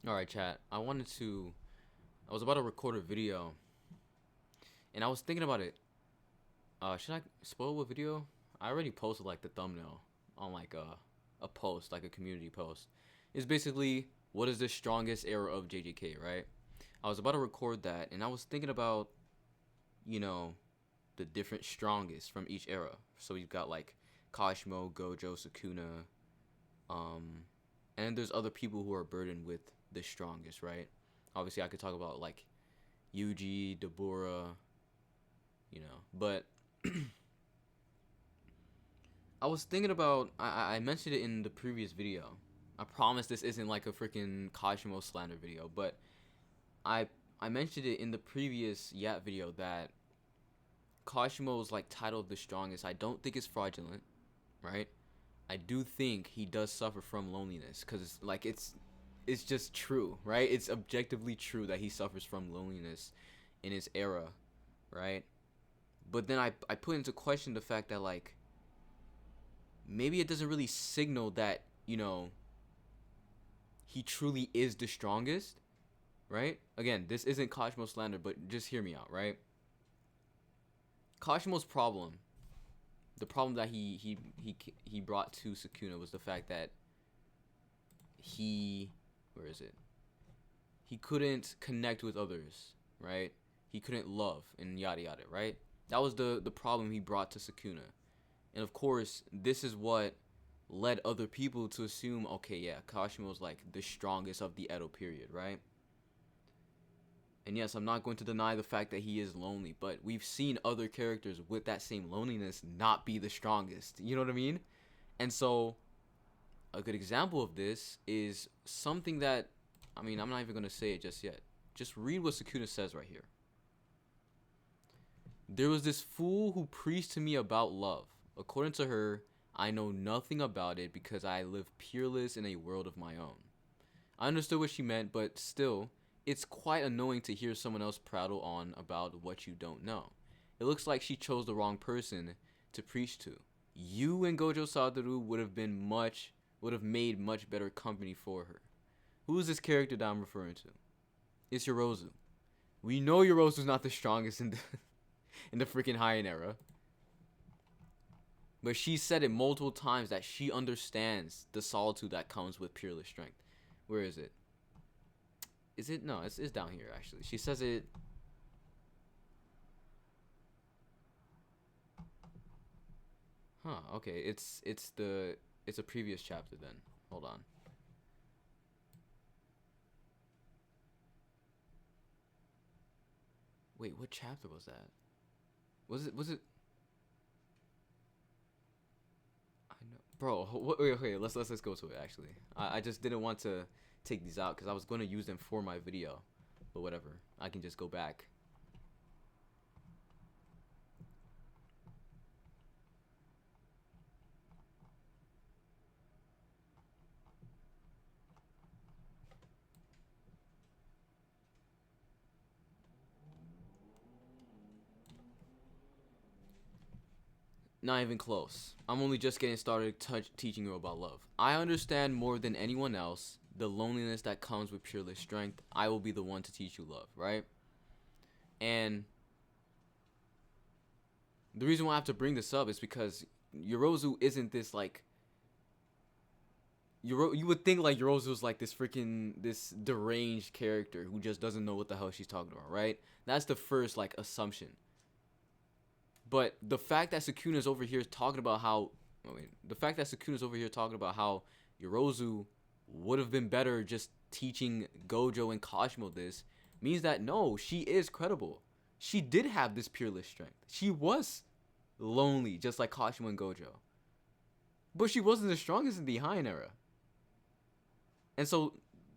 Alright, chat. I was about to record a video, and I was thinking about it. Should I spoil what video? I already posted like the thumbnail on like a post, like a community post. It's basically what is the strongest era of JJK, right? I was about to record that, and I was thinking about, you know, the different strongest from each era. So we've got like Kashimo, Gojo, Sukuna, um, and there's other people who are burdened with the strongest, right? Obviously, I could talk about like Yuji, Deborah, but I was thinking about. I mentioned it in the previous video. I promise this isn't like a freaking Kashimo slander video, but I I mentioned it in the previous Yat video that Kashimo's like title of the strongest. I don't think it's fraudulent, right? I do think he does suffer from loneliness because it's just true, right? It's objectively true that he suffers from loneliness in his era, right? But then I put into question the fact that like maybe it doesn't really signal that, he truly is the strongest, right? Again, this isn't Kashimo slander, but just hear me out, right? Kashimo's problem, the problem that he brought to Sukuna was the fact that he where is it? He couldn't connect with others, right? He couldn't love and yada yada, right? That was the problem he brought to Sukuna. And of course, this is what led other people to assume, okay, yeah, Kashimo's like the strongest of the Edo period, right? And yes, I'm not going to deny the fact that he is lonely, but we've seen other characters with that same loneliness not be the strongest. You know what I mean? And so, a good example of this is something that, I mean, I'm not even going to say it just yet. Just read what Sukuna says right here. There was this fool who preached to me about love. According to her, I know nothing about it because I live peerless in a world of my own. I understood what she meant, but still, it's quite annoying to hear someone else prattle on about what you don't know. It looks like she chose the wrong person to preach to. You and Gojo Satoru would have made much better company for her. Who is this character that I'm referring to? It's Yorozu. We know Yorozu's not the strongest in the in the freaking Heian era. But she said it multiple times that she understands the solitude that comes with peerless strength. Where is it? Is it? No, it's down here actually. She says it. Huh, okay. It's a previous chapter then. Hold on. Wait, what chapter was that? Was it I know. Bro, wait, okay, let's go to it actually. I just didn't want to take these out cuz I was going to use them for my video. But whatever. I can just go back. Not even close. I'm only just getting started teaching you about love. I understand more than anyone else the loneliness that comes with peerless strength. I will be the one to teach you love, right? And the reason why I have to bring this up is because Yorozu isn't this like you would think like Yorozu's like this deranged character who just doesn't know what the hell she's talking about, right? That's the first like assumption. But the fact that Sukuna's over here talking about how, the fact that Sukuna's over here talking about how Yorozu would have been better just teaching Gojo and Kashimo this means that no, she is credible. She did have this peerless strength. She was lonely, just like Kashimo and Gojo. But she wasn't the strongest in the Heian era. And so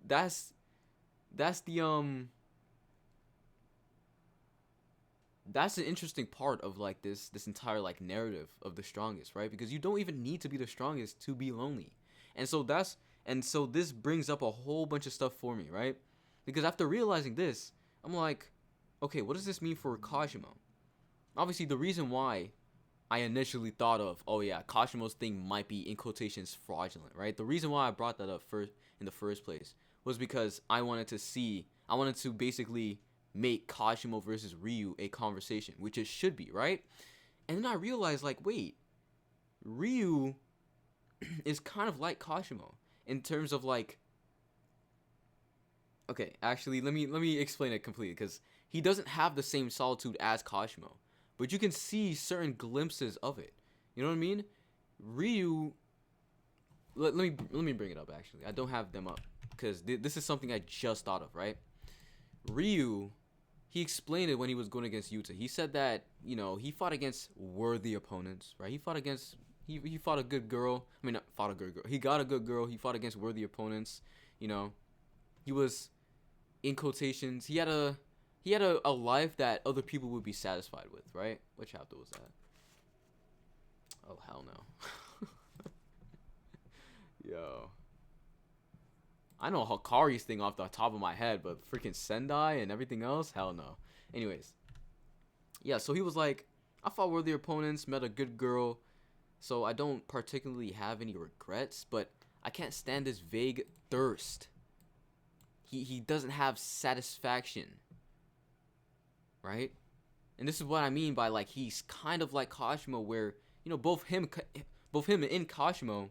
that's the that's an interesting part of like this entire like narrative of the strongest, right? Because you don't even need to be the strongest to be lonely. And so this brings up a whole bunch of stuff for me, right? Because after realizing this, I'm like, okay, what does this mean for Kashimo? Obviously, the reason why I initially thought of, oh yeah, Kashimo's thing might be in quotations fraudulent, right? The reason why I brought that up first in the first place was because I wanted to basically make Kashimo versus Ryu a conversation, which it should be, right? And then I realized, like, wait, Ryu is kind of like Kashimo in terms of like, okay, actually, let me explain it completely, because he doesn't have the same solitude as Kashimo, but you can see certain glimpses of it. You know what I mean? Ryu, let me bring it up. Actually, I don't have them up because this is something I just thought of. Right? Ryu, he explained it when he was going against Yuta. He said that, you know, he fought against worthy opponents. Right? He fought a good girl. I mean, not fought a good girl. He got a good girl. He fought against worthy opponents. You know, he was, in quotations, he had a life that other people would be satisfied with. Right? What chapter was that? Oh, hell no. Yo. I know Hakari's thing off the top of my head, but freaking Sendai and everything else? Hell no. Anyways. Yeah, so he was like, I fought worthy opponents, met a good girl, so I don't particularly have any regrets, but I can't stand this vague thirst. He doesn't have satisfaction. Right? And this is what I mean by, like, he's kind of like Kashimo, where, you know, both him and Kashimo,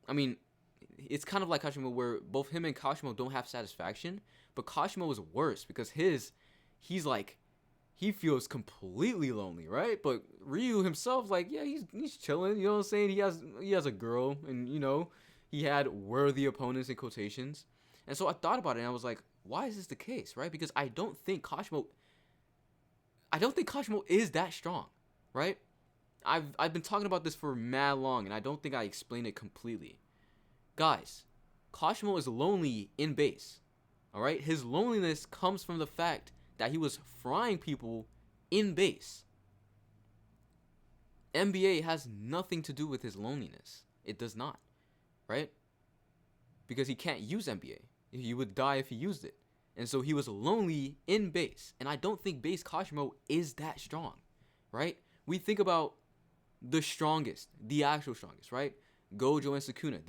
I mean, it's kind of like Kashimo, where both him and Kashimo don't have satisfaction, but Kashimo is worse because he's like, he feels completely lonely, right? But Ryu himself, like, yeah, he's chilling, you know what I'm saying? He has a girl, and, you know, he had worthy opponents in quotations. And so I thought about it, and I was like, why is this the case, right? Because I don't think Kashimo is that strong, right? I've been talking about this for mad long, and I don't think I explained it completely. Guys, Kashimo is lonely in base. Alright? His loneliness comes from the fact that he was frying people in base. NBA has nothing to do with his loneliness. It does not. Right? Because he can't use NBA. He would die if he used it. And so he was lonely in base. And I don't think base Kashimo is that strong. Right? We think about the strongest, the actual strongest, right? Gojo and Sukuna,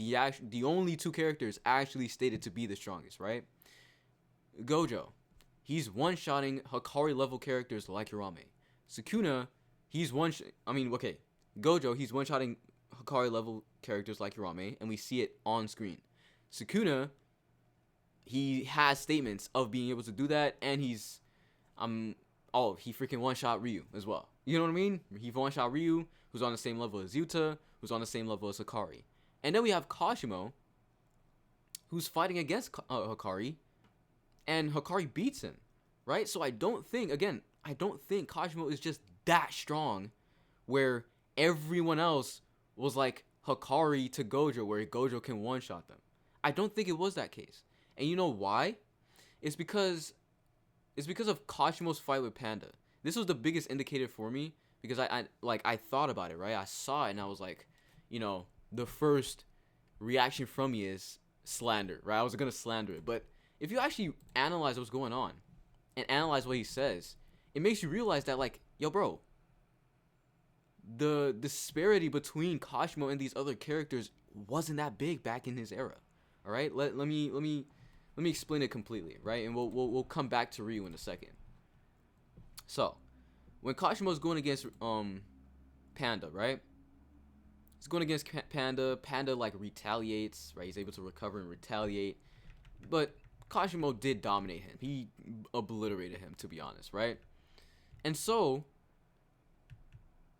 the only two characters actually stated to be the strongest, right? Gojo, he's one-shotting Hikari level characters like Hirame. Sukuna, Gojo, he's one-shotting Hikari level characters like Hirame, and we see it on screen. Sukuna, he has statements of being able to do that, and he freaking one-shot Ryu as well. You know what I mean? He one-shot Ryu, who's on the same level as Yuta, who's on the same level as Hikari. And then we have Kashimo, who's fighting against Hikari, and Hikari beats him, right? So I don't think Kashimo is just that strong, where everyone else was like Hikari to Gojo, where Gojo can one-shot them. I don't think it was that case. And you know why? It's because of Kashimo's fight with Panda. This was the biggest indicator for me, because I thought about it, right? I saw it and I was like, you know, the first reaction from me is slander, right? I was gonna slander it, but if you actually analyze what's going on and analyze what he says, it makes you realize that, like, yo, bro, the disparity between Kashimo and these other characters wasn't that big back in his era. All right, let me explain it completely, right? And we'll come back to Ryu in a second. So, when Kashimo's going against Panda, right? He's going against Panda. Panda, like, retaliates, right? He's able to recover and retaliate. But Kashimo did dominate him. He obliterated him, to be honest, right? And so,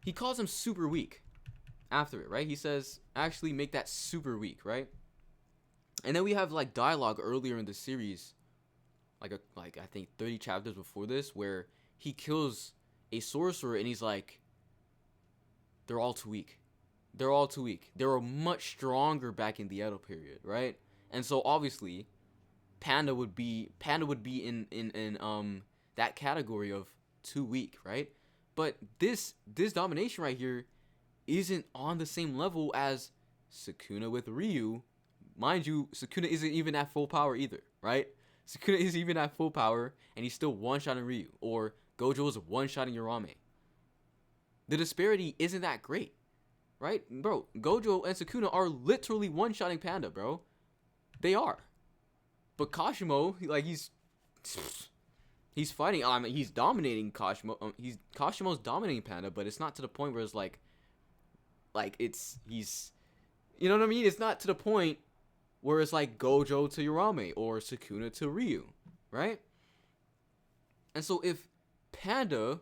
he calls him super weak after it, right? He says, actually make that super weak, right? And then we have, like, dialogue earlier in the series, like I think 30 chapters before this, where he kills a sorcerer and he's like, they're all too weak. They're all too weak. They were much stronger back in the Edo period, right? And so obviously, Panda would be in that category of too weak, right? But this domination right here isn't on the same level as Sukuna with Ryu. Mind you, Sukuna isn't even at full power either, right? Sukuna isn't even at full power, and he's still one-shotting Ryu. Or Gojo is one-shotting Yorame. The disparity isn't that great, right? Bro, Gojo and Sukuna are literally one-shotting Panda, bro. They are. But Kashimo, he's fighting. I mean, he's dominating Kashimo. Kashimo's dominating Panda, but it's not to the point where it's like he's, you know what I mean? It's not to the point where it's like Gojo to Urame or Sukuna to Ryu, right? And so if Panda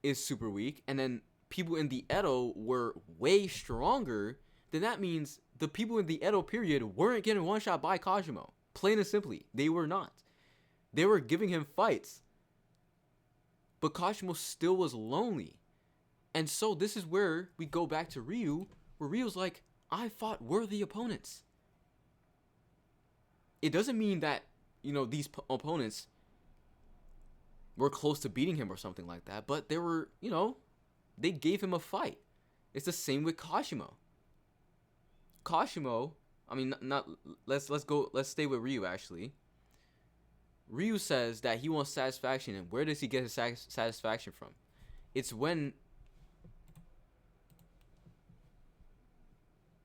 is super weak, and then people in the Edo were way stronger, then that means the people in the Edo period weren't getting one shot by Kashimo. Plain and simply, they were not. They were giving him fights, but Kashimo still was lonely. And so this is where we go back to Ryu, where Ryu's like, I fought worthy opponents. It doesn't mean that, you know, these opponents were close to beating him or something like that, but they were, you know, they gave him a fight. It's the same with Kashimo. Kashimo, I mean, let's stay with Ryu actually. Ryu says that he wants satisfaction, and where does he get his satisfaction from? It's when,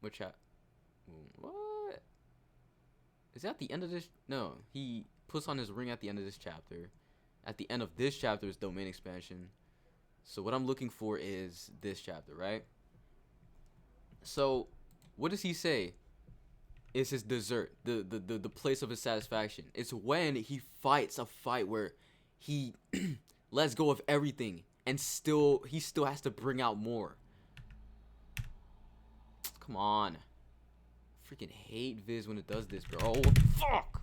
what? Is that the end of this? No, he puts on his ring at the end of this chapter. At the end of this chapter is domain expansion. So what I'm looking for is this chapter, right? So what does he say is his dessert, the place of his satisfaction? It's when he fights a fight where he lets go of everything and he still has to bring out more. Come on. Freaking hate Viz when it does this, bro. Oh, fuck.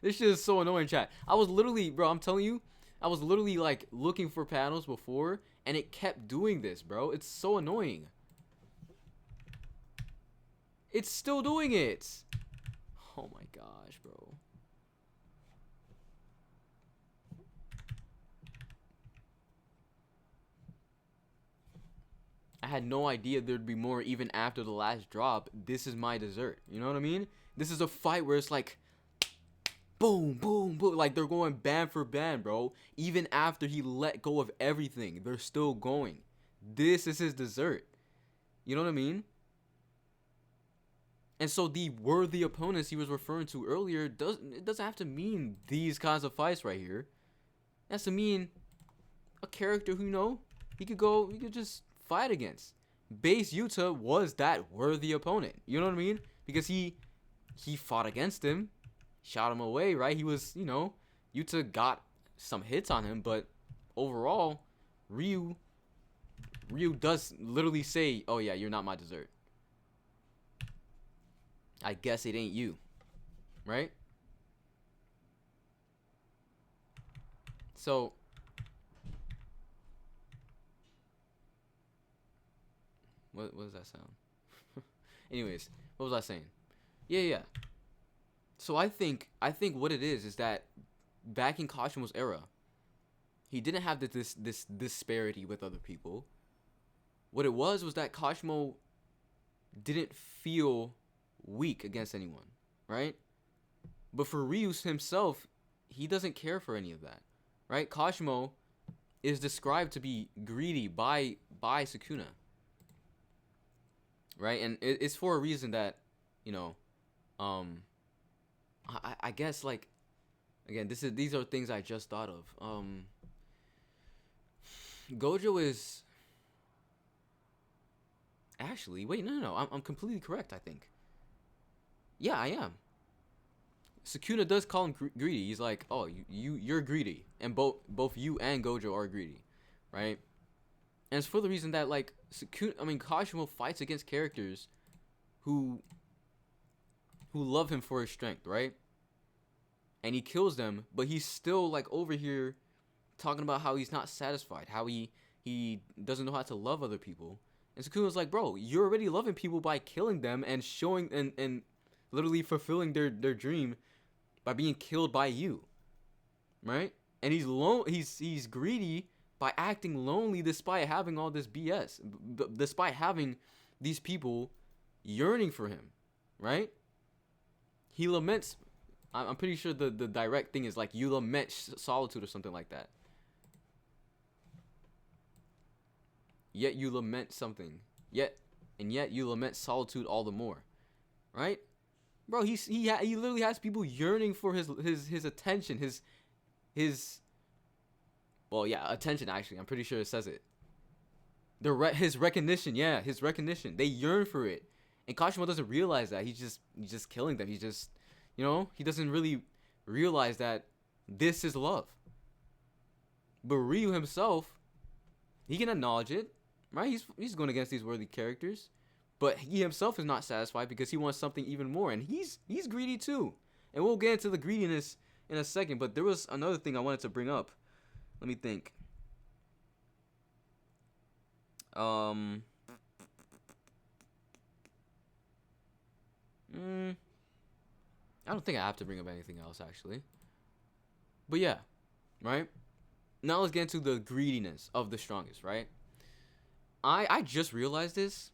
This shit is so annoying, chat. I was literally, bro, I'm telling you, I was literally like looking for panels before, and it kept doing this, bro. It's so annoying. It's still doing it. Oh my gosh, bro. I had no idea there'd be more even after the last drop. This is my dessert. You know what I mean? This is a fight where it's like boom, boom, boom. Like they're going band for band, bro. Even after he let go of everything, they're still going. This is his dessert. You know what I mean? And so the worthy opponents he was referring to earlier, it doesn't have to mean these kinds of fights right here. It has to mean a character who, you know, he could just fight against. Base Yuta was that worthy opponent. You know what I mean? Because he fought against him, shot him away, right? He was, you know, Yuta got some hits on him, but overall, Ryu does literally say, "Oh yeah, you're not my dessert. I guess it ain't you." Right? So what does that sound? Anyways, what was I saying? Yeah. So I think what it is that back in Kashimo's era, he didn't have this disparity with other people. What it was that Kashimo didn't feel weak against anyone, right? But for Ryu himself, he doesn't care for any of that, right? Kashimo is described to be greedy by Sukuna, right? And it's for a reason that, you know, I guess, like, again, these are things I just thought of. Gojo is actually, wait, no, I'm completely correct, I think. Yeah, I am. Sukuna does call him greedy. He's like, "Oh, you're greedy," and both you and Gojo are greedy, right? And it's for the reason that, like, Kashimo fights against characters who love him for his strength, right? And he kills them, but he's still, like, over here talking about how he's not satisfied, how he doesn't know how to love other people. And Sukuna's like, "Bro, you're already loving people by killing them and showing and literally fulfilling their dream by being killed by you." Right? And he's greedy by acting lonely despite having all this BS, despite having these people yearning for him, right? He laments, I'm pretty sure the direct thing is like, you lament solitude or something like that. Yet you lament something. Yet you lament solitude all the more. Right? Bro, he literally has people yearning for his attention, his well, yeah, attention. Actually, I'm pretty sure it says it. His recognition, yeah, his recognition. They yearn for it, and Kashimo doesn't realize that. He's just killing them. He's just, he doesn't really realize that this is love. But Ryu himself, he can acknowledge it, right? He's going against these worthy characters, but he himself is not satisfied because he wants something even more, and he's greedy too. And we'll get into the greediness in a second. But there was another thing I wanted to bring up. Let me think. I don't think I have to bring up anything else actually. But yeah, right? Now let's get into the greediness of the strongest, right? I just realized this.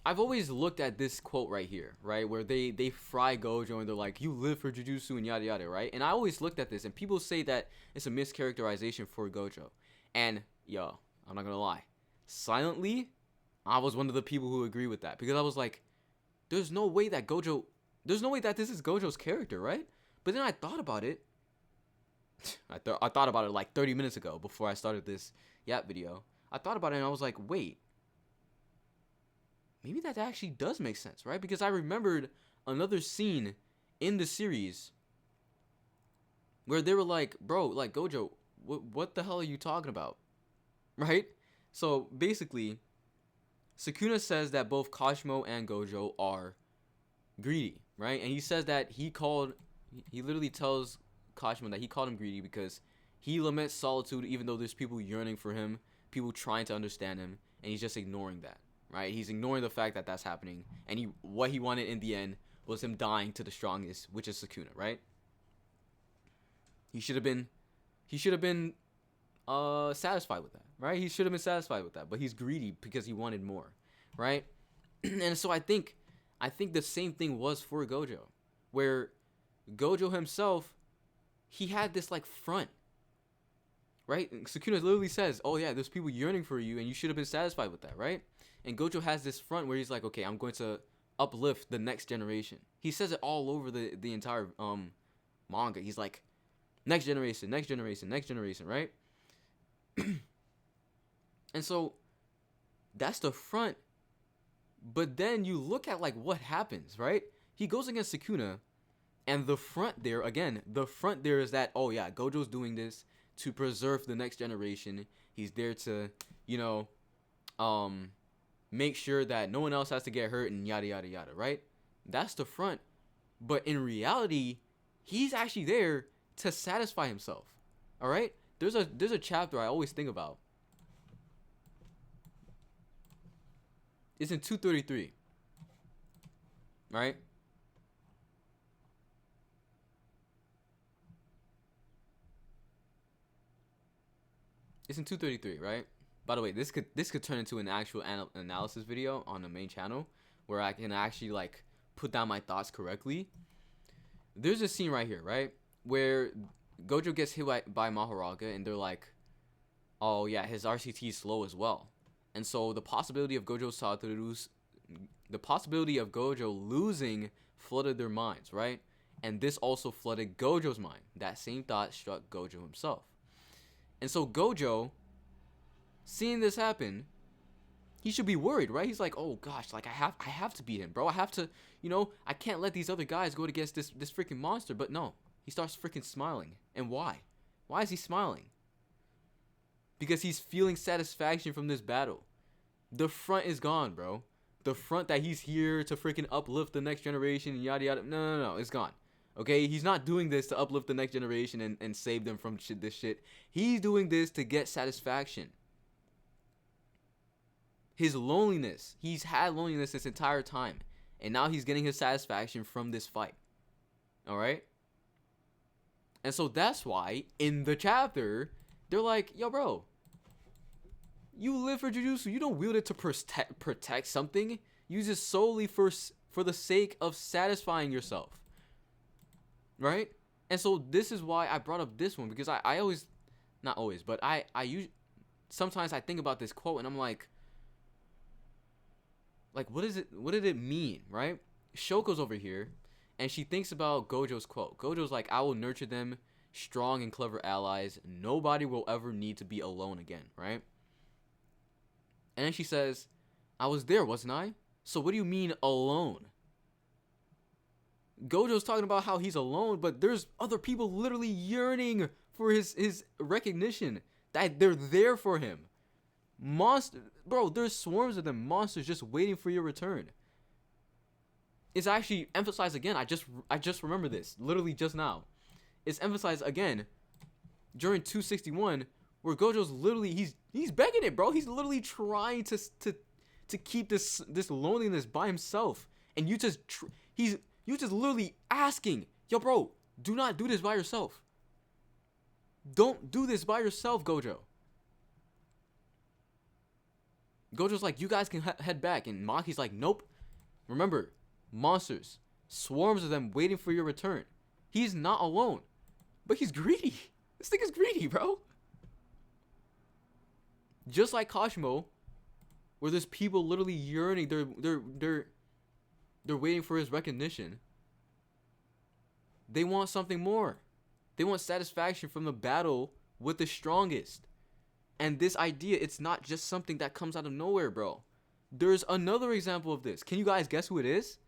I've always looked at this quote right here, right? Where they fry Gojo and they're like, you live for Jujutsu and yada yada, right? And I always looked at this and people say that it's a mischaracterization for Gojo. And yo, I'm not gonna lie. Silently, I was one of the people who agree with that. Because I was like, there's no way that this is Gojo's character, right? But then I thought about it. I thought about it like 30 minutes ago before I started this Yap video. I thought about it and I was like, wait. Maybe that actually does make sense, right? Because I remembered another scene in the series where they were like, bro, like, Gojo, what the hell are you talking about? Right? So, basically, Sukuna says that both Kashimo and Gojo are greedy, right? And he says that he literally tells Kashimo that he called him greedy because he laments solitude even though there's people yearning for him, people trying to understand him, and he's just ignoring that, right? He's ignoring the fact that that's happening, and what he wanted in the end was him dying to the strongest, which is Sukuna, right? He should have been satisfied with that, right? He should have been satisfied with that, but he's greedy because he wanted more, right? And so I think the same thing was for Gojo, where Gojo himself, he had this like front, right? And Sukuna literally says, oh yeah, there's people yearning for you and you should have been satisfied with that, right? And Gojo has this front where he's like, okay, I'm going to uplift the next generation. He says it all over the entire manga. He's like, next generation, next generation, next generation, right? And so that's the front. But then you look at like what happens, right? He goes against Sukuna, and the front there is that, oh yeah, Gojo's doing this to preserve the next generation. He's there to, make sure that no one else has to get hurt and yada yada yada, right? That's the front. But in reality, he's actually there to satisfy himself. All right? There's a chapter I always think about. It's in 233. Right? It's in 233, right? By the way, this could turn into an actual analysis video on the main channel where I can actually like put down my thoughts correctly. There's a scene right here, right? Where Gojo gets hit by Mahoraga and they're like, oh yeah, his RCT is slow as well. And so the possibility of Gojo losing flooded their minds, right? And this also flooded Gojo's mind. That same thought struck Gojo himself. And so Gojo, seeing this happen, he should be worried, right? He's like, oh gosh, like I have to beat him, bro. I have to, I can't let these other guys go against this freaking monster. But no, he starts freaking smiling. And why? Why is he smiling? Because he's feeling satisfaction from this battle. The front is gone, bro. The front that he's here to freaking uplift the next generation and yada yada. No, it's gone. Okay, he's not doing this to uplift the next generation and save them from this shit. He's doing this to get satisfaction. His loneliness. He's had loneliness this entire time. And now he's getting his satisfaction from this fight. Alright? And so that's why, in the chapter, they're like, yo, bro, you live for Jujutsu. You don't wield it to protect something. Use it solely for the sake of satisfying yourself. Right? And so this is why I brought up this one, because I always, not always, but I sometimes I think about this quote and I'm like, what is it? What did it mean? Right? Shoko's over here, and she thinks about Gojo's quote. Gojo's like, I will nurture them, strong and clever allies. Nobody will ever need to be alone again, right? And then she says, I was there, wasn't I? So what do you mean alone? Gojo's talking about how he's alone, but there's other people literally yearning for his recognition. That they're there for him. Bro, there's swarms of them, monsters just waiting for your return. It's actually emphasized again. I just remember this literally just now. It's emphasized again during 261, where Gojo's literally he's begging it, bro. He's literally trying to keep this loneliness by himself, and you just literally asking, yo, bro, do not do this by yourself. Don't do this by yourself, Gojo. Gojo's like, you guys can head back, and Maki's like, nope. Remember, monsters, swarms of them waiting for your return. He's not alone, but he's greedy. This thing is greedy, bro. Just like Kashimo, where there's people literally yearning, they're waiting for his recognition. They want something more. They want satisfaction from the battle with the strongest. And this idea, it's not just something that comes out of nowhere, bro. There's another example of this. Can you guys guess who it is?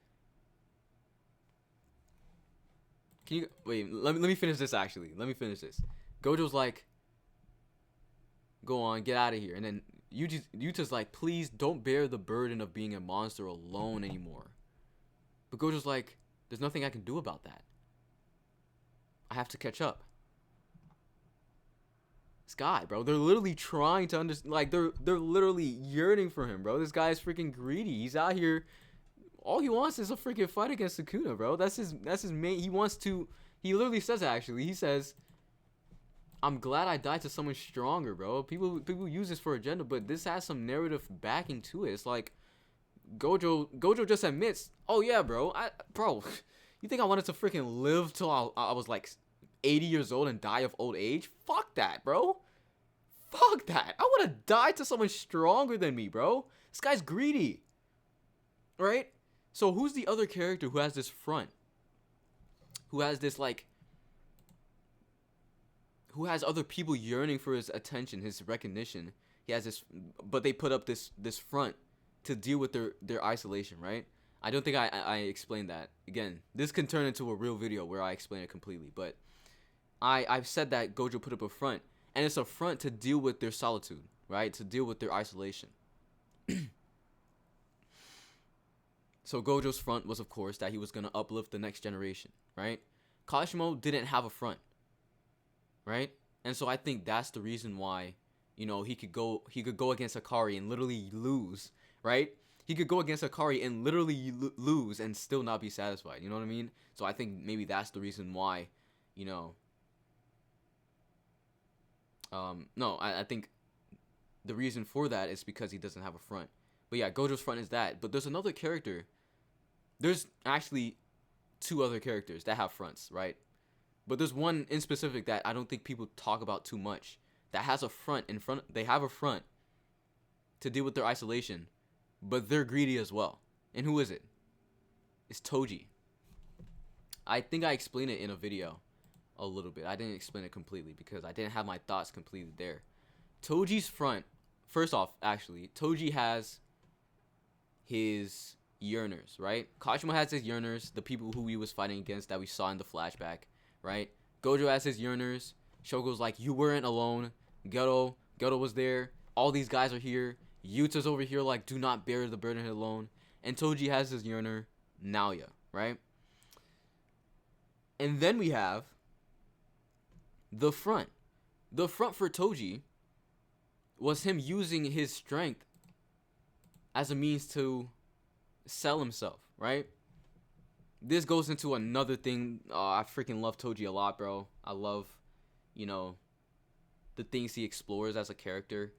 Can you wait? Let me finish this. Actually, let me finish this. Gojo's like, "Go on, get out of here." And then Yuta's like, "Please don't bear the burden of being a monster alone anymore." But Gojo's like, "There's nothing I can do about that. I have to catch up." This guy, bro, they're literally trying to understand. Like they're literally yearning for him, bro. This guy is freaking greedy. He's out here. All he wants is a freaking fight against Sukuna, bro. That's his main. He wants to. He literally says it, actually. He says, "I'm glad I died to someone stronger, bro." People use this for agenda, but this has some narrative backing to it. It's like Gojo just admits, "Oh yeah, bro. You think I wanted to freaking live till I was like 80 years old and die of old age? Fuck that, bro. Fuck that. I want to die to someone stronger than me, bro. This guy's greedy, right?" So who's the other character who has this front? Who has this who has other people yearning for his attention, his recognition? He has this, but they put up this front to deal with their isolation, right? I don't think I explained that. Again, this can turn into a real video where I explain it completely, but I've said that Gojo put up a front, and it's a front to deal with their solitude, right? To deal with their isolation. So Gojo's front was, of course, that he was going to uplift the next generation, right? Kashimo didn't have a front, right? And so I think that's the reason why, he could go against Akari and literally lose, right? He could go against Akari and literally lose and still not be satisfied. You know what I mean? So I think maybe that's the reason why, no, I think the reason for that is because he doesn't have a front. But yeah, Gojo's front is that. But there's another character. There's actually two other characters that have fronts, right? But there's one in specific that I don't think people talk about too much. That has a front in front. They have a front to deal with their isolation, but they're greedy as well. And who is it? It's Toji. I think I explained it in a video a little bit. I didn't explain it completely because I didn't have my thoughts completely there. Toji's front, first off, actually, Toji has his yearners, right? Kashimo has his yearners, the people who he was fighting against that we saw in the flashback, right? Gojo has his yearners. Shogo's like, you weren't alone. Geto was there. All these guys are here. Yuta's over here like, do not bear the burden alone. And Toji has his yearner, Naoya, right? And then we have the front. The front for Toji was him using his strength as a means to sell himself, right? This goes into another thing. I freaking love Toji a lot, bro. I love, the things he explores as a character.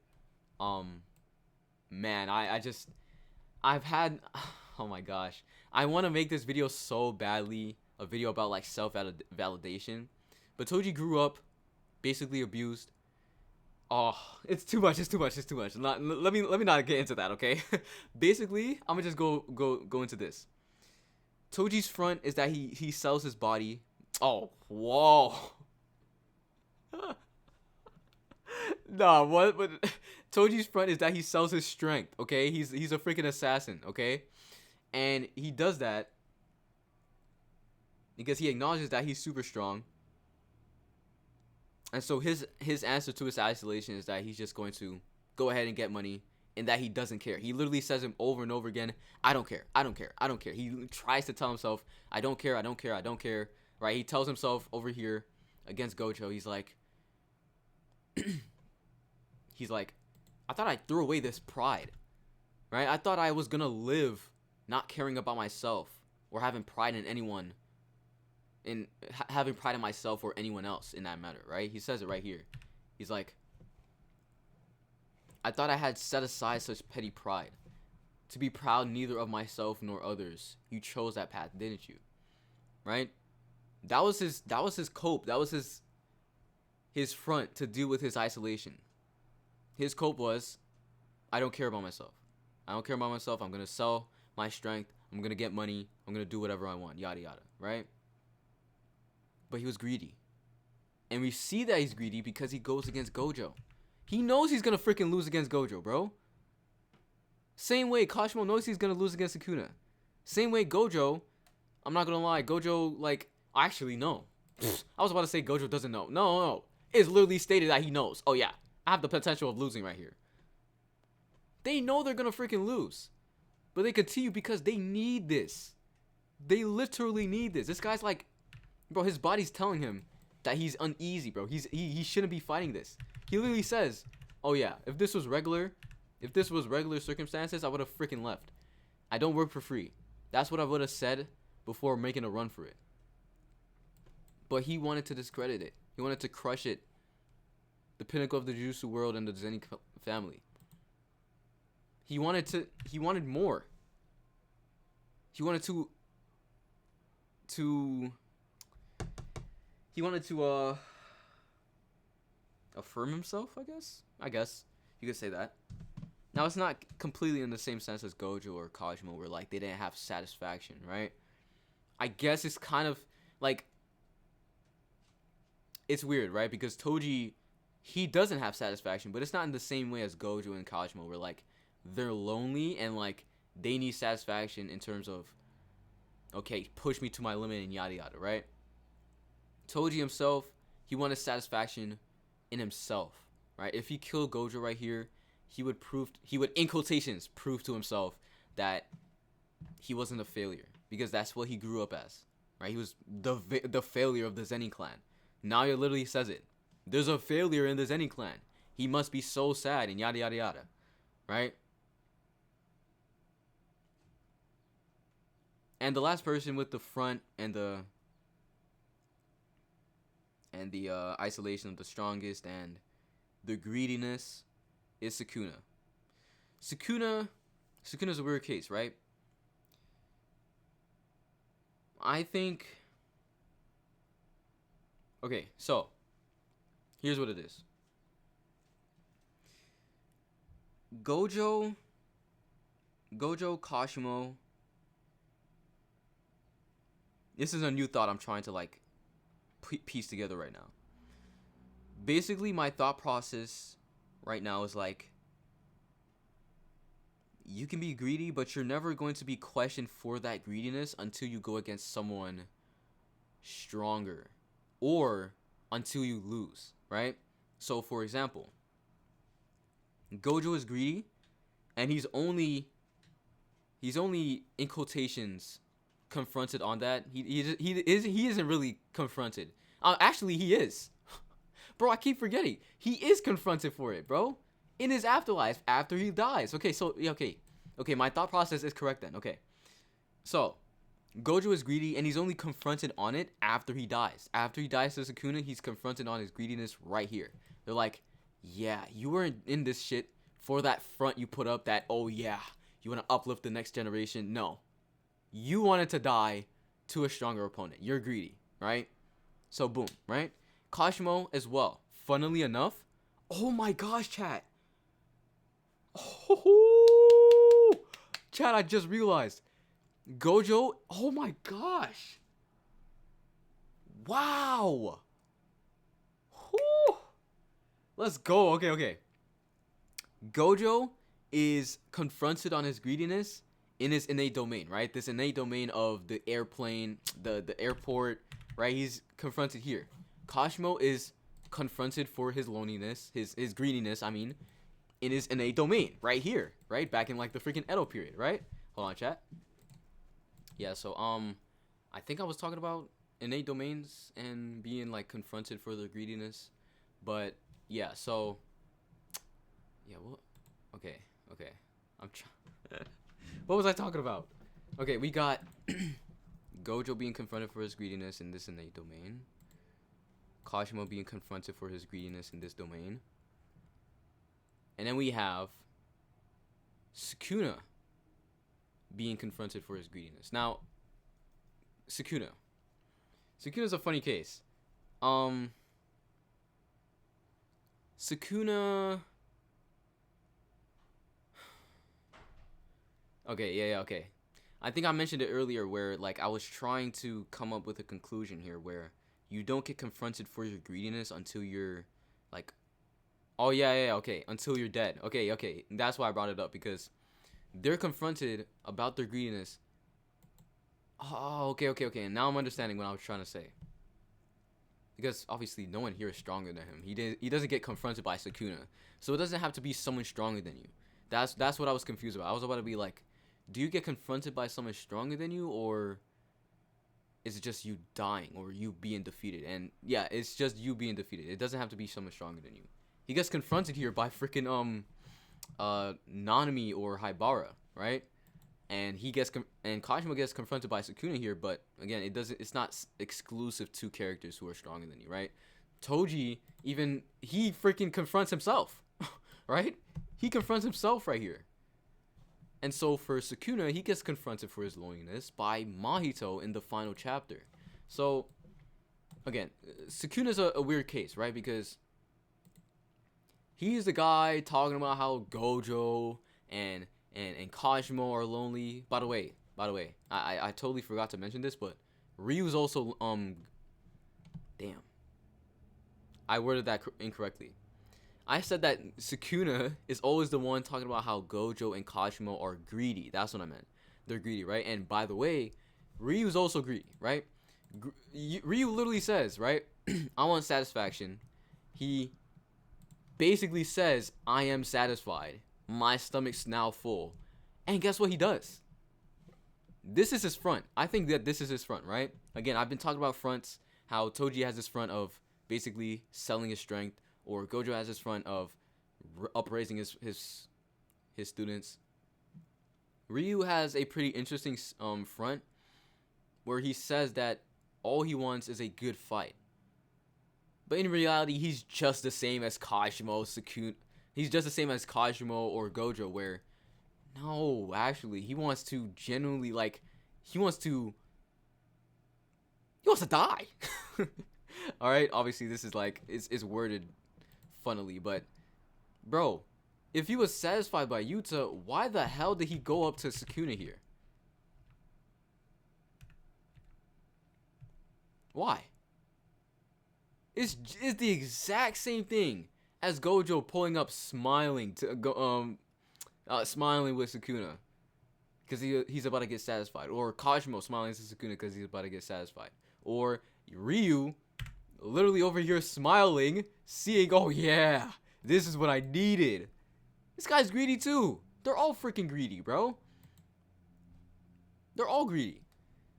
Man, I've had, oh my gosh. I want to make this video so badly, a video about like self-validation. But Toji grew up basically abused. Oh, it's too much. Let me not get into that, okay? Basically, I'm gonna just go into this. Toji's front is that he sells his body. Oh, whoa. Nah, what? But Toji's front is that he sells his strength. Okay, he's a freaking assassin. Okay, and he does that because he acknowledges that he's super strong. And so his answer to his isolation is that he's just going to go ahead and get money, and that he doesn't care. He literally says him over and over again, I don't care, I don't care, I don't care. He tries to tell himself, I don't care, I don't care, I don't care. Right? He tells himself over here against Gojo, he's like, I thought I threw away this pride. Right? I thought I was gonna live not caring about myself or having pride in anyone, in having pride in myself or anyone else in that matter, right? He says it right here. He's like, I thought I had set aside such petty pride, to be proud neither of myself nor others. You chose that path, didn't you? Right? That was his cope. That was his front to deal with his isolation. His cope was, I don't care about myself. I don't care about myself. I'm gonna sell my strength. I'm gonna get money. I'm gonna do whatever I want. Yada yada. Right? But he was greedy. And we see that he's greedy because he goes against Gojo. He knows he's going to freaking lose against Gojo, bro. Same way Kashimo knows he's going to lose against Sukuna. Same way Gojo, I'm not going to lie, Gojo, like, actually, no. I was about to say Gojo doesn't know. No. It's literally stated that he knows. Oh, yeah. I have the potential of losing right here. They know they're going to freaking lose. But they continue because they need this. They literally need this. This guy's like, bro, his body's telling him that he's uneasy, bro. He shouldn't be fighting this. He literally says, oh yeah, if this was regular circumstances, I would have freaking left. I don't work for free. That's what I would have said before making a run for it. But he wanted to discredit it. He wanted to crush it. The pinnacle of the Jujutsu world and the Zenin family. He wanted more. He wanted to affirm himself, I guess you could say that. Now, it's not completely in the same sense as Gojo or Kashimo, where like they didn't have satisfaction, right? I guess it's kind of like, it's weird, right? Because Toji, he doesn't have satisfaction, but it's not in the same way as Gojo and Kashimo, where like they're lonely and like they need satisfaction in terms of, okay, push me to my limit and yada yada, right? Toji himself, he wanted satisfaction in himself, right? If he killed Gojo right here, he would in quotations prove to himself that he wasn't a failure, because that's what he grew up as, right? He was the failure of the Zenin clan. Naoya literally says it. There's a failure in the Zenin clan. He must be so sad and yada yada yada, right? And the last person with the front and the isolation of the strongest and the greediness is Sukuna. Sukuna's a weird case, right? I think, okay, so here's what it is. Gojo, Kashimo. This is a new thought I'm trying to like piece together right now. Basically, my thought process right now is like, you can be greedy, but you're never going to be questioned for that greediness until you go against someone stronger or until you lose, right? So, for example, Gojo is greedy, and he's only in quotations confronted on that. He isn't really confronted. Actually, he is. Bro, I keep forgetting. He is confronted for it, bro. In his afterlife, after he dies. Okay, so, okay, my thought process is correct then. Okay, so Gojo is greedy, and he's only confronted on it after he dies. After he dies to Sukuna, he's confronted on his greediness right here. They're like, yeah, you weren't in this shit for that front you put up that, oh yeah, you want to uplift the next generation. No. You wanted to die to a stronger opponent. You're greedy, right? So, boom, right? Kashimo as well. Funnily enough, oh my gosh, chat. Oh, chat, I just realized. Gojo. Oh my gosh. Wow. Whew. Let's go. Okay. Gojo is confronted on his greediness in his innate domain, right? This innate domain of the airplane, the airport, right? He's confronted here. Kashimo is confronted for his loneliness, his greediness, I mean, in his innate domain, right here, right? Back in like the freaking Edo period, right? Hold on, chat. Yeah, so I think I was talking about innate domains and being like confronted for their greediness. But yeah, so yeah, well, okay. I'm what was I talking about? Okay, we got Gojo being confronted for his greediness in this innate domain. Kashimo being confronted for his greediness in this domain. And then we have Sukuna being confronted for his greediness. Now, Sukuna's a funny case. Sukuna. Okay. I think I mentioned it earlier where like I was trying to come up with a conclusion here where you don't get confronted for your greediness until you're like, oh yeah, okay, until you're dead. Okay. That's why I brought it up, because they're confronted about their greediness. Oh, okay. Now I'm understanding what I was trying to say. Because obviously no one here is stronger than him. He doesn't get confronted by Sukuna. So it doesn't have to be someone stronger than you. That's what I was confused about. I was about to be like, do you get confronted by someone stronger than you, or is it just you dying or you being defeated? And yeah, it's just you being defeated. It doesn't have to be someone stronger than you. He gets confronted here by freaking Nanami or Haibara, right? And and Kashimo gets confronted by Sukuna here, but again, it's not exclusive to characters who are stronger than you, right? Toji, even he freaking confronts himself, right? He confronts himself right here. And so for Sukuna, he gets confronted for his loneliness by Mahito in the final chapter. So again, Sukuna's a weird case, right? Because he's the guy talking about how Gojo and Kashimo are lonely. By the way, I totally forgot to mention this, but Ryu's also damn, I worded that incorrectly. I said that Sukuna is always the one talking about how Gojo and Kashimo are greedy. That's what I meant. They're greedy, right? And by the way, Ryu's also greedy, right? Ryu literally says, right? I want satisfaction. He basically says, I am satisfied. My stomach's now full. And guess what he does? This is his front. I think that this is his front, right? Again, I've been talking about fronts, how Toji has this front of basically selling his strength, or Gojo has this front of upraising his students. Ryu has a pretty interesting front where he says that all he wants is a good fight. But in reality, he's just the same as Kashimo, Sukuna. He's just the same as Kashimo or Gojo, where no, actually, he wants to genuinely, like, he wants to die. All right, obviously this is like it's worded funnily, but bro, if he was satisfied by Yuta, why the hell did he go up to Sukuna here? Why? It's the exact same thing as Gojo pulling up smiling to go smiling with Sukuna because he's about to get satisfied, or Kashimo smiling to Sukuna because he's about to get satisfied, or Ryu literally over here smiling, seeing, oh yeah, this is what I needed. This guy's greedy too. They're all freaking greedy, bro. They're all greedy.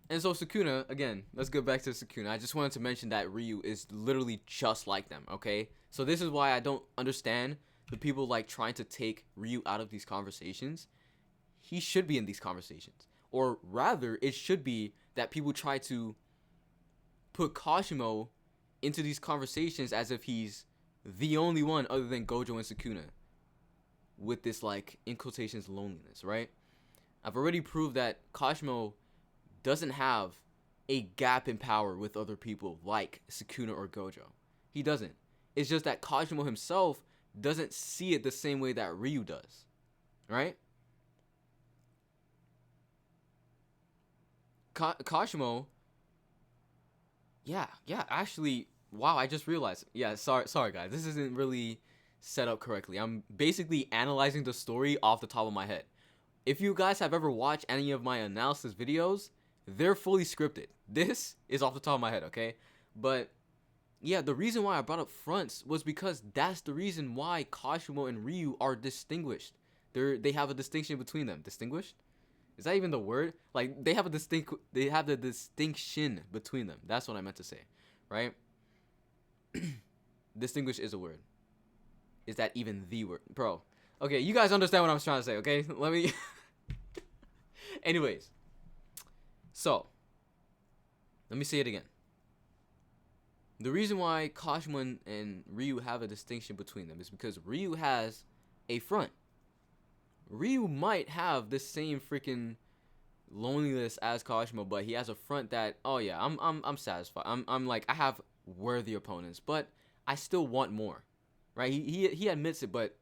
And so Sukuna, again, let's go back to Sukuna. I just wanted to mention that Ryu is literally just like them, okay? So this is why I don't understand the people like trying to take Ryu out of these conversations. He should be in these conversations. Or rather, it should be that people try to put Kashimo into these conversations as if he's the only one other than Gojo and Sukuna with this, like, in quotations, loneliness, right? I've already proved that Kashimo doesn't have a gap in power with other people like Sukuna or Gojo. He doesn't. It's just that Kashimo himself doesn't see it the same way that Ryu does, right? Kashimo. Yeah, actually, wow, I just realized. Yeah, sorry guys. This isn't really set up correctly. I'm basically analyzing the story off the top of my head. If you guys have ever watched any of my analysis videos, they're fully scripted. This is off the top of my head, okay? But yeah, the reason why I brought up fronts was because that's the reason why Kashimo and Ryu are distinguished. They have a distinction between them. Distinguished? Is that even the word? Like they have the distinction between them. That's what I meant to say, right? Distinguish is a word. Is that even the word, bro? Okay, you guys understand what I'm trying to say, okay? Let me. Anyways, so let me say it again. The reason why Kashimo and Ryu have a distinction between them is because Ryu has a front. Ryu might have the same freaking loneliness as Kashimo, but he has a front that, oh yeah, I'm satisfied. I'm like, I have worthy opponents, but I still want more, right? He admits it, but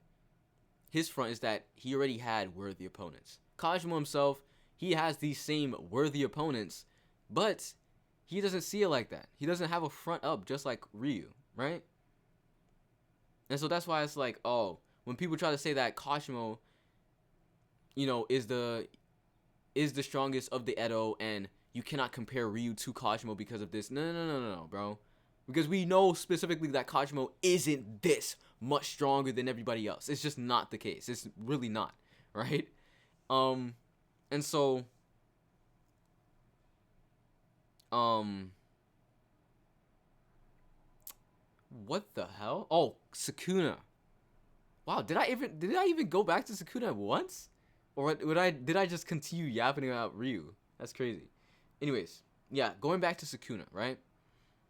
his front is that he already had worthy opponents. Kashimo himself, he has these same worthy opponents, but he doesn't see it like that. He doesn't have a front up just like Ryu, right? And so that's why it's like, oh, when people try to say that Kashimo, you know, is the strongest of the Edo and you cannot compare Ryu to Kashimo because of this. No, bro. Because we know specifically that Kashimo isn't this much stronger than everybody else. It's just not the case. It's really not, right? And so what the hell? Oh, Sukuna. Wow, did I even go back to Sukuna once? Or did I just continue yapping about Ryu? That's crazy. Anyways, yeah, going back to Sukuna, right?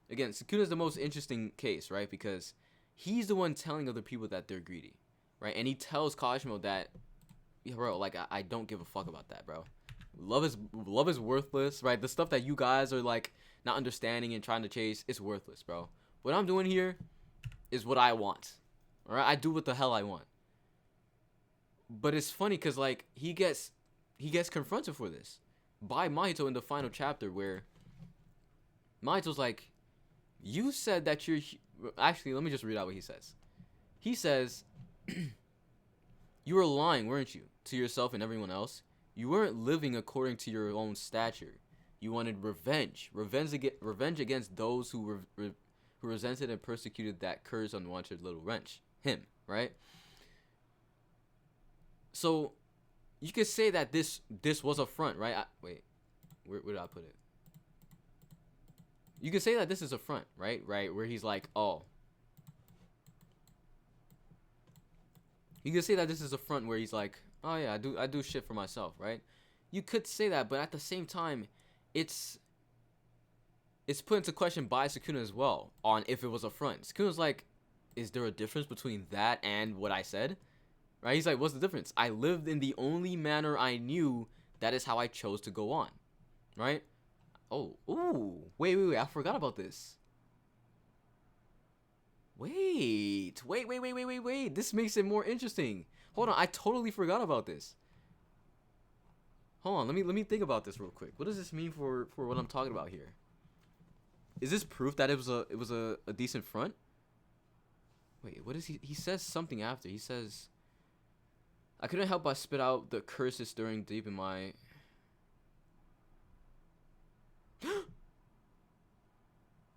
Again, Sukuna's the most interesting case, right? Because he's the one telling other people that they're greedy, right? And he tells Kashimo that, yeah, bro, like I don't give a fuck about that, bro. Love is worthless, right? The stuff that you guys are like not understanding and trying to chase, it's worthless, bro. What I'm doing here is what I want. All right, I do what the hell I want. But it's funny because like he gets confronted for this by Mahito in the final chapter, where Mahito's like, you said that you're actually, let me just read out what he says. He says, you were lying, weren't you, to yourself and everyone else? You weren't living according to your own stature. You wanted revenge against those who resented and persecuted that cursed unwanted little wretch, him, right? So you could say that this was a front, right? Wait, where did I put it? You could say that this is a front, right? Right, where he's like, oh. You could say that this is a front where he's like, oh yeah, I do shit for myself, right? You could say that, but at the same time, it's put into question by Sukuna as well on if it was a front. Sukuna's like, is there a difference between that and what I said? Right? He's like, what's the difference? I lived in the only manner I knew. That is how I chose to go on. Right? Oh, ooh. Wait. I forgot about this. Wait. This makes it more interesting. Hold on. I totally forgot about this. Hold on. Let me think about this real quick. What does this mean for what I'm talking about here? Is this proof that it was a decent front? Wait, what is he says something after. He says, I couldn't help but spit out the curses stirring deep in my...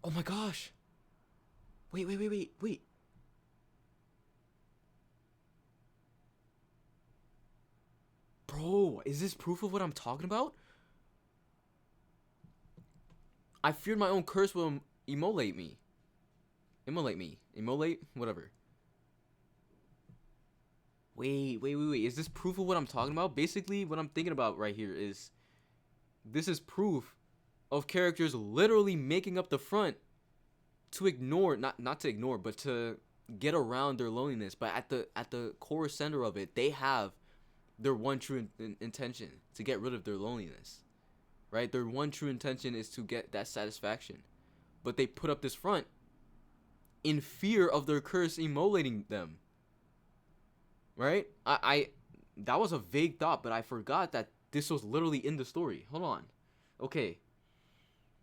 Oh my gosh. Wait. Bro, is this proof of what I'm talking about? I feared my own curse will immolate me. Immolate? Whatever. Wait. Is this proof of what I'm talking about? Basically, what I'm thinking about right here is this is proof of characters literally making up the front to ignore, not to ignore, but to get around their loneliness. But at the core center of it, they have their one true intention to get rid of their loneliness. Right? Their one true intention is to get that satisfaction. But they put up this front in fear of their curse immolating them. Right? I that was a vague thought, but I forgot that this was literally in the story. Hold on. Okay.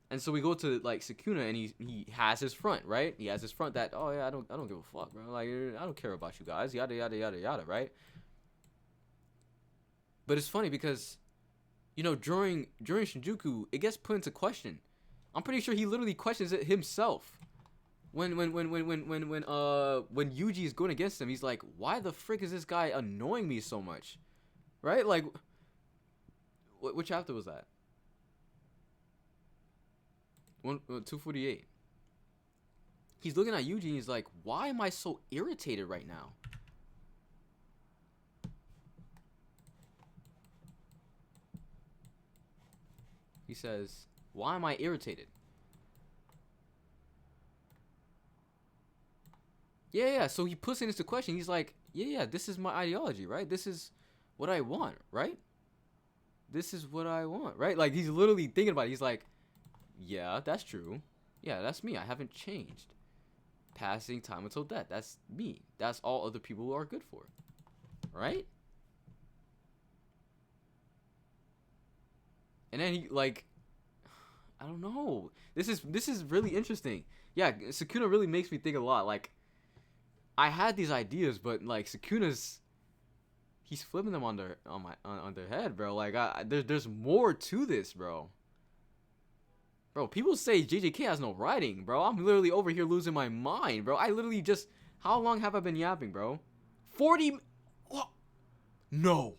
And so we go to like Sukuna, and he has his front, right? He has his front that, oh yeah, I don't give a fuck, bro. Like, I don't care about you guys, yada yada yada yada, right? But it's funny because, you know, during Shinjuku, it gets put into question. I'm pretty sure he literally questions it himself. When Yuji is going against him, he's like, why the frick is this guy annoying me so much, right? Like, what chapter was that? 248. He's looking at Yuji and he's like, why am I so irritated right now? He says, why am I irritated? Yeah. So he puts it into question. He's like, yeah, this is my ideology, right? This is what I want, right? This is what I want, right? Like, he's literally thinking about it. He's like, yeah, that's true. Yeah, that's me. I haven't changed. Passing time until death. That's me. That's all other people are good for, right? And then he, like, I don't know. This is really interesting. Yeah, Sukuna really makes me think a lot. Like, I had these ideas, but like he's flipping them on their head, bro. Like, there's more to this, bro. Bro, people say JJK has no writing, bro. I'm literally over here losing my mind, bro. I literally just, how long have I been yapping, bro? 40. What? No.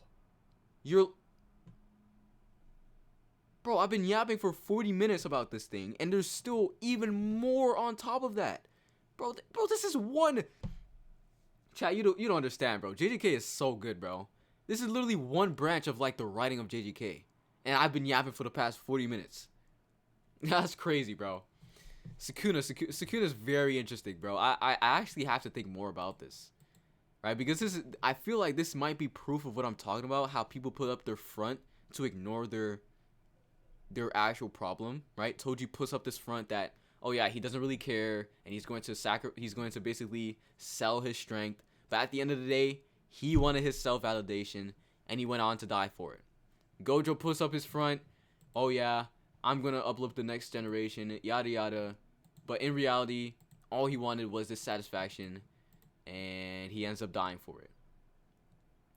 Bro, I've been yapping for 40 minutes about this thing, and there's still even more on top of that. Bro, this is one. Chat, you don't understand, bro. JJK is so good, bro. This is literally one branch of like the writing of JJK, and I've been yapping for the past 40 minutes. That's crazy, bro. Sukuna is very interesting, bro. I actually have to think more about this, right? Because I feel like this might be proof of what I'm talking about. How people put up their front to ignore their actual problem, right? Toji puts up this front that, oh yeah, he doesn't really care, and he's going to basically sell his strength. But at the end of the day, he wanted his self-validation, and he went on to die for it. Gojo puts up his front, oh yeah, I'm gonna uplift the next generation, yada yada. But in reality, all he wanted was this satisfaction, and he ends up dying for it.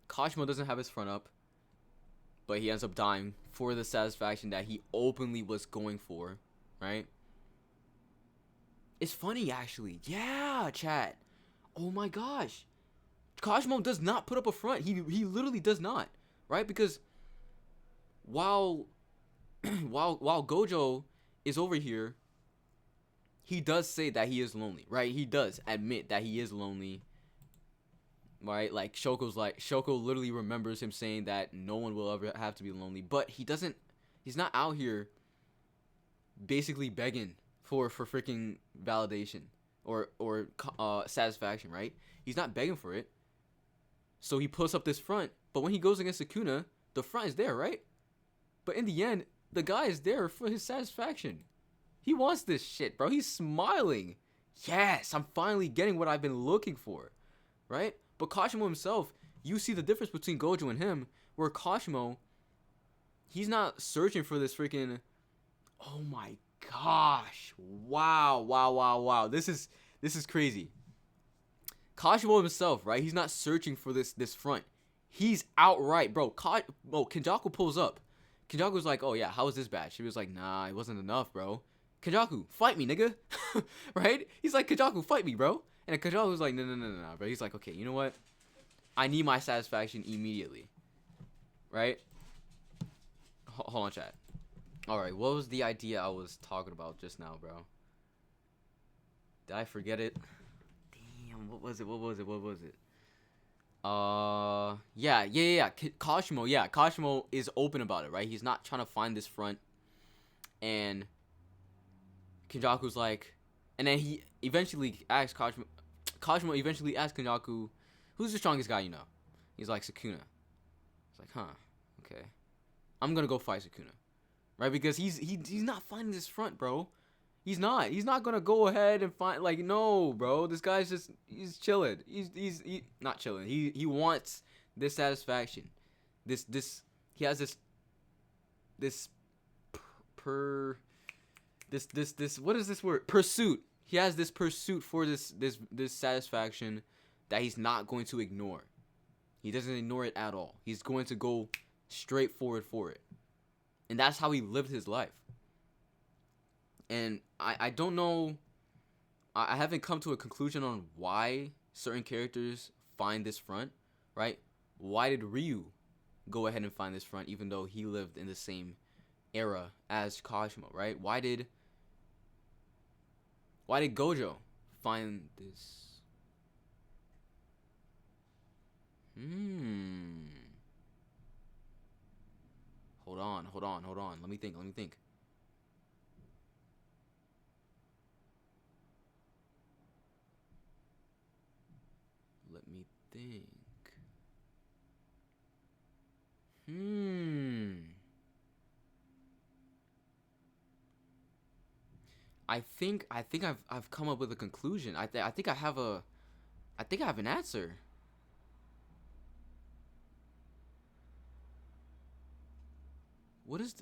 Kashimo doesn't have his front up, but he ends up dying for the satisfaction that he openly was going for, right? It's funny, actually. Yeah, chat. Oh my gosh. Kashimo does not put up a front. He literally does not, right? Because while Gojo is over here, he does say that he is lonely, right? He does admit that he is lonely, right? Like, Shoko literally remembers him saying that no one will ever have to be lonely, but he's not out here basically begging for freaking validation or satisfaction, right? He's not begging for it. So he puts up this front, but when he goes against Sukuna, the front is there, right? But in the end, the guy is there for his satisfaction. He wants this shit, bro. He's smiling. Yes, I'm finally getting what I've been looking for, right? But Kashimo himself, you see the difference between Gojo and him, where Kashimo, he's not searching for this freaking, oh my gosh, wow. This is crazy. Kashimo himself, right? He's not searching for this front. He's outright, bro. Kenjaku pulls up. Kenjaku's like, oh yeah, how was this bad? She was like, nah, it wasn't enough, bro. Kenjaku, fight me, nigga. Right? He's like, Kenjaku, fight me, bro. And Kenjaku's like, no, bro. He's like, okay, you know what? I need my satisfaction immediately. Right? Hold on, chat. Alright, what was the idea I was talking about just now, bro? Did I forget it? Damn, what was it? Yeah. Kashimo is open about it, right? He's not trying to find this front. And Kenjaku's like, and then he eventually asks Kashimo eventually asks Kenjaku, who's the strongest guy you know? He's like, Sukuna. He's like, huh, okay. I'm gonna go fight Sukuna. Right? Because he's not finding this front, bro. He's not gonna go ahead and find, like, no, bro. This guy's just, he's chilling. He's not chilling. He wants this satisfaction. He has this this what is this word? Pursuit. He has this pursuit for this satisfaction that he's not going to ignore. He doesn't ignore it at all. He's going to go straight forward for it. And that's how he lived his life. And I don't know, I haven't come to a conclusion on why certain characters find this front, right? Why did Ryu go ahead and find this front even though he lived in the same era as Kashimo, right? Why did Gojo find this? Hold on. Let me think. I think I've come up with a conclusion. I think I have an answer. What is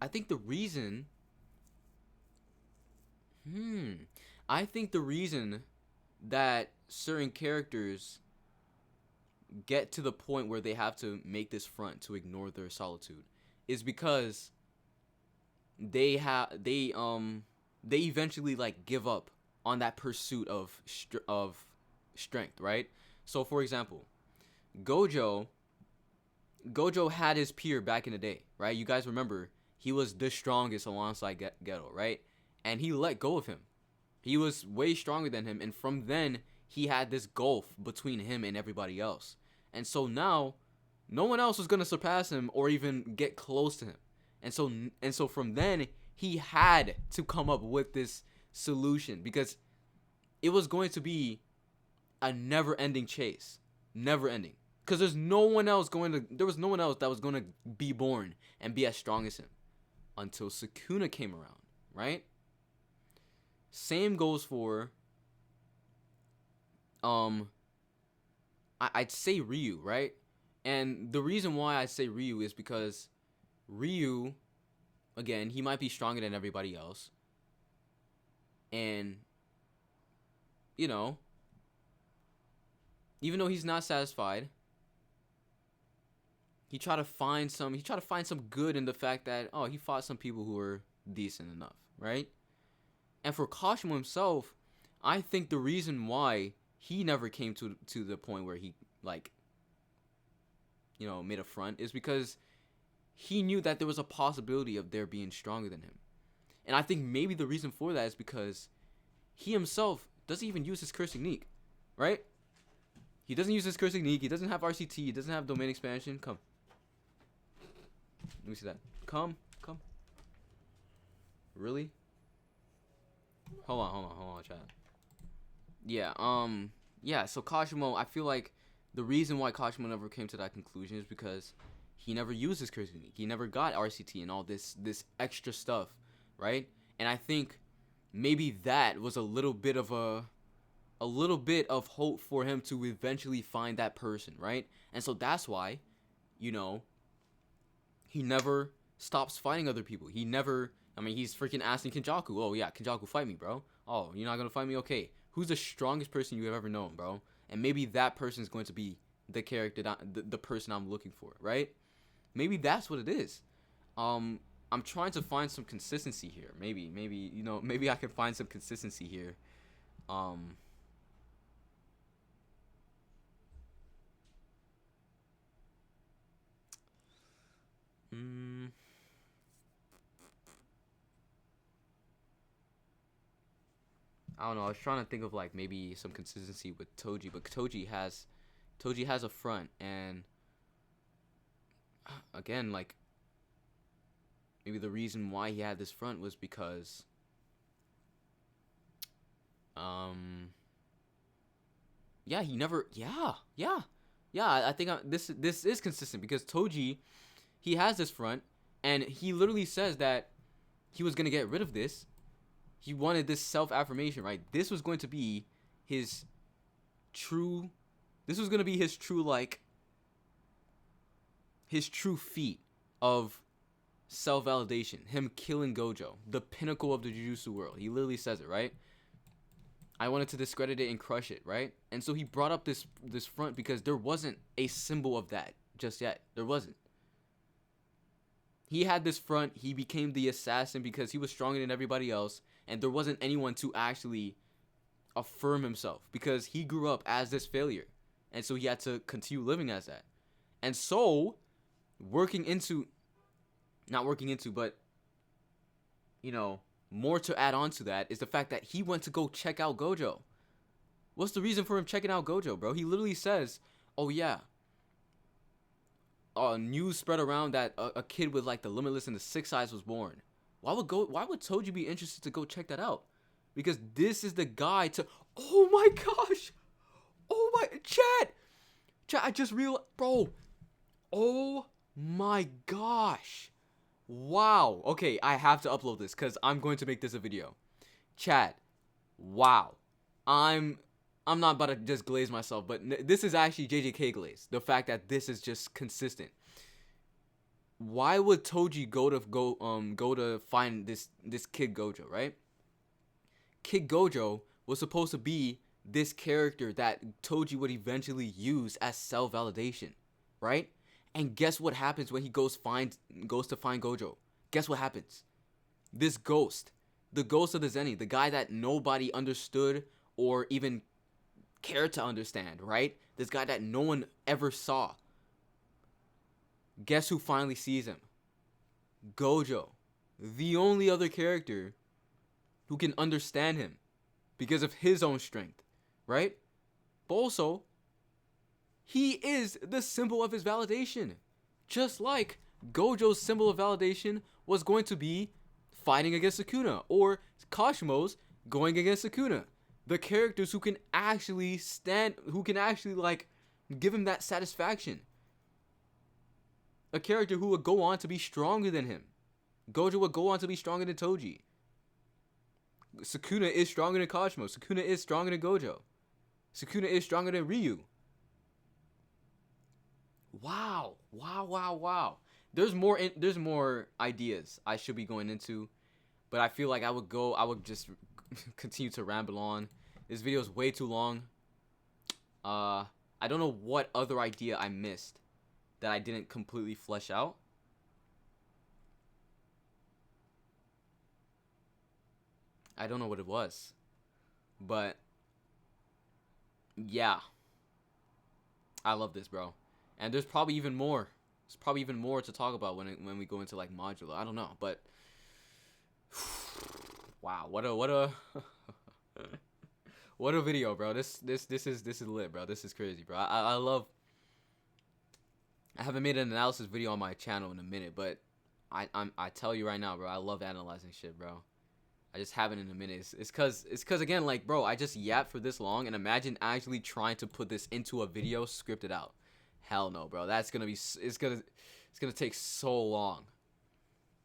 I think the reason I think the reason that certain characters get to the point where they have to make this front to ignore their solitude is because they eventually like give up on that pursuit of strength, right? So for example, Gojo had his peer back in the day, right? You guys remember he was the strongest alongside Geto, right? And he let go of him. He was way stronger than him, and from then he had this gulf between him and everybody else. And so now no one else was going to surpass him or even get close to him. And so from then he had to come up with this solution because it was going to be a never-ending chase. Never-ending. Because there was no one else that was going to be born and be as strong as him until Sukuna came around, right? Same goes for I'd say Ryu, right? And the reason why I say Ryu is because Ryu, again, he might be stronger than everybody else. And, you know, even though he's not satisfied, he tried to find some good in the fact that, he fought some people who were decent enough, right? And for Kashimo himself, I think the reason why he never came to the point where he, like, made a front is because he knew that there was a possibility of there being stronger than him. And I think maybe the reason for that is because he himself doesn't even use his curse technique, right? He doesn't use his curse technique. He doesn't have RCT. He doesn't have domain expansion. Come. Let me see that. Come. Really? Hold on, chat. Yeah, so Kashimo, I feel like the reason why Kashimo never came to that conclusion is because he never used his curse technique. He never got RCT and all this extra stuff, right? And I think maybe that was a little bit of hope for him to eventually find that person, right? And so that's why, he never stops fighting other people. He's freaking asking Kenjaku, oh yeah, Kenjaku, fight me, bro. Oh, you're not gonna fight me? Okay. Who's the strongest person you have ever known, bro? And maybe that person is going to be the character, the person I'm looking for, right? Maybe that's what it is. I'm trying to find some consistency here. Maybe I can find some consistency here. I don't know. I was trying to think of like maybe some consistency with Toji, but Toji has a front, and again, like maybe the reason why he had this front was because I think this is consistent because Toji, he has this front, and he literally says that he was gonna get rid of this. He wanted this self-affirmation, right? This was going to be his true feat of self-validation, him killing Gojo, the pinnacle of the Jujutsu world. He literally says it, right? I wanted to discredit it and crush it, right? And so he brought up this front because there wasn't a symbol of that just yet. There wasn't. He had this front. He became the assassin because he was stronger than everybody else, and there wasn't anyone to actually affirm himself because he grew up as this failure, and so he had to continue living as that. And so, but you know, more to add on to that is the fact that he went to go check out Gojo. What's the reason for him checking out Gojo, bro? He literally says, "Oh yeah, news spread around that a kid with like the Limitless and the Six Eyes was born." Why would Toji be interested to go check that out? Because this is the guy to. Oh my gosh! Oh my chat! I just realized, bro. Oh my gosh! Wow. Okay, I have to upload this because I'm going to make this a video. Chat. Wow. I'm not about to just glaze myself, but this is actually JJK glaze. The fact that this is just consistent. Why would Toji go to find this Kid Gojo, right? Kid Gojo was supposed to be this character that Toji would eventually use as self-validation, right? And guess what happens when he goes to find Gojo? Guess what happens? This ghost, the ghost of the Zenny, the guy that nobody understood or even cared to understand, right? This guy that no one ever saw. Guess who finally sees him? Gojo, the only other character who can understand him because of his own strength, right? But also, he is the symbol of his validation. Just like Gojo's symbol of validation was going to be fighting against Sukuna, or Kashimo's going against Sukuna. The characters who can actually like give him that satisfaction. A character who would go on to be stronger than him. Gojo would go on to be stronger than Toji. Sukuna is stronger than Kashimo. Sukuna is stronger than Gojo. Sukuna is stronger than Ryu. Wow. There's more ideas I should be going into, but I feel like I would just continue to ramble on. This video is way too long. I don't know what other idea I missed that I didn't completely flesh out. I don't know what it was. But yeah. I love this, bro. And there's probably even more. There's probably even more to talk about when we go into like modular. I don't know, but wow, what a what a video, bro. This is lit, bro. This is crazy, bro. I love. I haven't made an analysis video on my channel in a minute, but I tell you right now, bro. I love analyzing shit, bro. I just haven't in a minute. It's cause again, like, bro, I just yapped for this long, and imagine actually trying to put this into a video scripted out. Hell no, bro. That's gonna be. It's gonna take so long.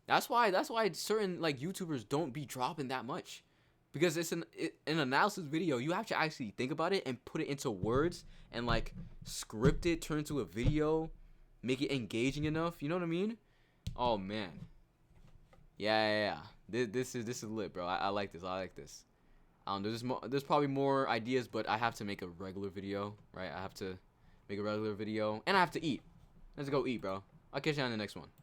That's why certain like YouTubers don't be dropping that much, because it's an analysis video. You have to actually think about it and put it into words and like script it, turn into a video, make it engaging enough. You know what I mean? Oh man. Yeah. This is lit, bro. I like this. I like this. There's probably more ideas, but I have to make a regular video, right? I have to make a regular video, and I have to eat. Let's go eat, bro. I'll catch you on the next one.